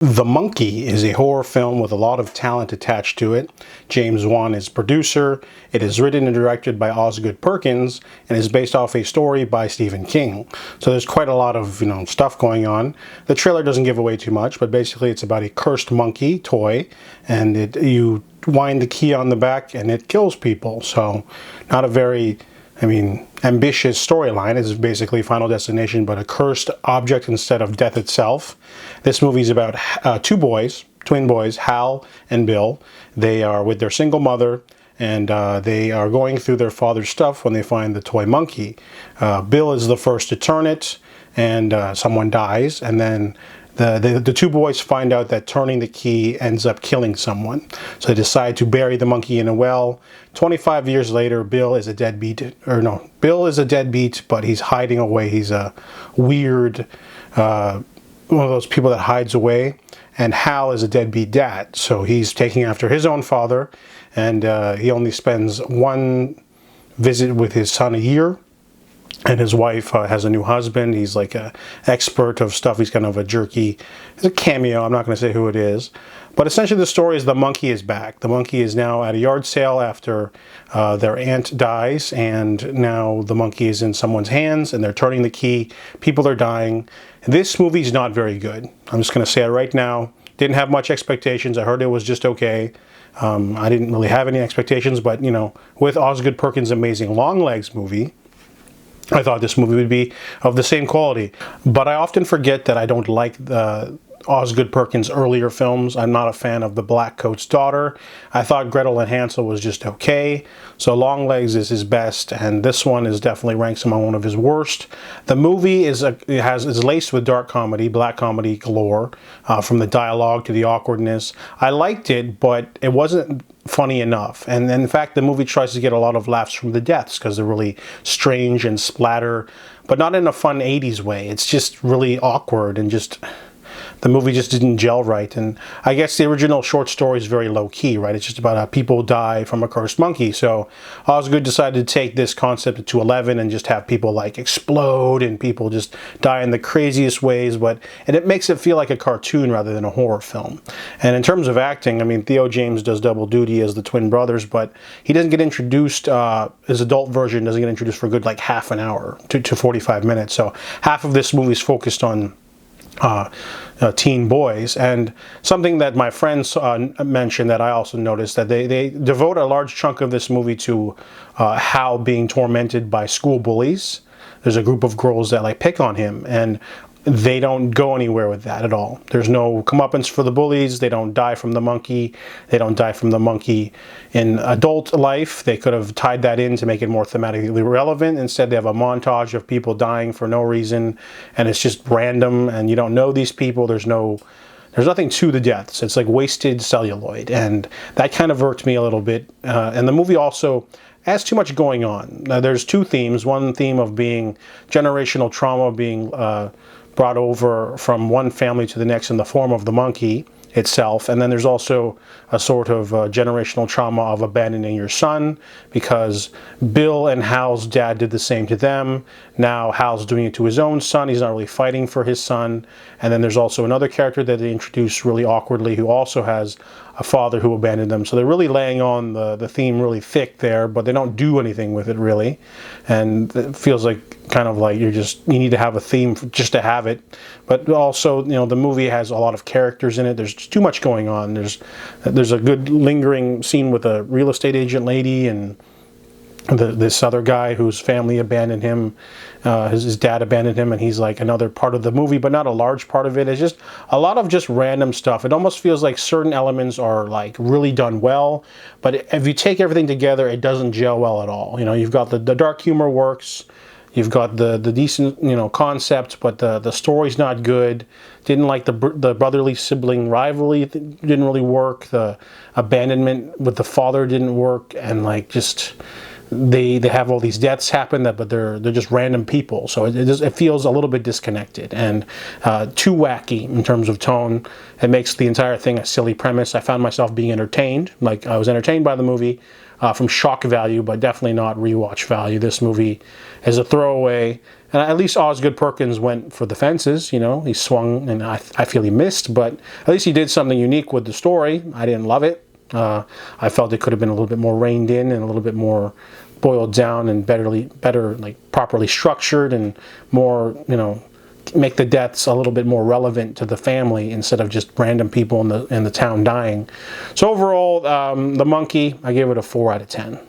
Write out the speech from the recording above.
The Monkey is a horror film with a lot of talent attached to it. James Wan is producer. It is written and directed by Osgood Perkins and is based off a story by Stephen King. So there's quite a lot of, stuff going on. The trailer doesn't give away too much, but basically it's about a cursed monkey toy, and you wind the key on the back and it kills people. So not a very ambitious storyline. Is basically Final Destination, but a cursed object instead of death itself. This movie is about two boys, twin boys, Hal and Bill. They are with their single mother, and they are going through their father's stuff when they find the toy monkey. Bill is the first to turn it, and someone dies, and then the two boys find out that turning the key ends up killing someone. So they decide to bury the monkey in a well. 25 years later, Bill is a deadbeat, but he's hiding away. He's a weird, one of those people that hides away. And Hal is a deadbeat dad. So he's taking after his own father, and he only spends one visit with his son a year. And his wife has a new husband. He's like an expert of stuff. He's kind of a jerky. It's a cameo. I'm not going to say who it is. But essentially the story is the monkey is back. The monkey is now at a yard sale after their aunt dies. And now the monkey is in someone's hands and they're turning the key. People are dying. This movie's not very good. I'm just going to say it right now. Didn't have much expectations. I heard it was just okay. I didn't really have any expectations. But, with Osgood Perkins' amazing Longlegs movie, I thought this movie would be of the same quality. But I often forget that I don't like the Osgood Perkins' earlier films. I'm not a fan of The Black Coat's Daughter. I thought Gretel and Hansel was just okay. So Longlegs is his best, and this one is definitely ranks among one of his worst. The movie is laced with dark comedy, black comedy galore, from the dialogue to the awkwardness. I liked it, but it wasn't funny enough. And in fact, the movie tries to get a lot of laughs from the deaths because they're really strange and splatter, but not in a fun 80s way. It's just really awkward, and the movie just didn't gel right. And I guess the original short story is very low-key, right? It's just about how people die from a cursed monkey. So Osgood decided to take this concept to 11 and just have people like explode and people just die in the craziest ways. And it makes it feel like a cartoon rather than a horror film. And in terms of acting, Theo James does double duty as the twin brothers, but he doesn't get introduced, his adult version doesn't get introduced for a good like half an hour to 45 minutes. So half of this movie is focused on teen boys. And something that my friends mentioned that I also noticed, that they devote a large chunk of this movie to Hal being tormented by school bullies. There's a group of girls that pick on him, and they don't go anywhere with that at all. There's no comeuppance for the bullies. They don't die from the monkey. They don't die from the monkey in adult life. They could have tied that in to make it more thematically relevant. Instead, they have a montage of people dying for no reason, and it's just random, and you don't know these people. There's nothing to the deaths. It's like wasted celluloid, and that kind of irked me a little bit. And the movie also has too much going on. There's two themes. One theme of being generational trauma being brought over from one family to the next in the form of the monkey itself, and then there's also a sort of generational trauma of abandoning your son, because Bill and Hal's dad did the same to them. Now Hal's doing it to his own son. He's not really fighting for his son. And then there's also another character that they introduce really awkwardly who also has a father who abandoned them. So they're really laying on the theme really thick there, but they don't do anything with it really. And it feels like kind of like you need to have a theme just to have it. But also, the movie has a lot of characters in it. There's just too much going on. There's a good lingering scene with a real estate agent lady and this other guy whose family abandoned him. His dad abandoned him, and he's like another part of the movie, but not a large part of it. It's just a lot of just random stuff. It almost feels like certain elements are like really done well, but if you take everything together, it doesn't gel well at all. You've got the dark humor works. You've got the decent, concept, but the story's not good. Didn't like the brotherly sibling rivalry. Didn't really work. The abandonment with the father didn't work, and they have all these deaths happen, but they're just random people. So it feels a little bit disconnected and too wacky in terms of tone. It makes the entire thing a silly premise. I found myself being entertained. I was entertained by the movie. from shock value, but definitely not rewatch value. This movie is a throwaway. And at least Osgood Perkins went for the fences, you know. He swung, and I feel he missed, but at least he did something unique with the story. I didn't love it. I felt it could have been a little bit more reined in and a little bit more boiled down and better, like properly structured and more, you know, make the deaths a little bit more relevant to the family instead of just random people in the town dying. So overall, The Monkey, I give it a 4 out of 10.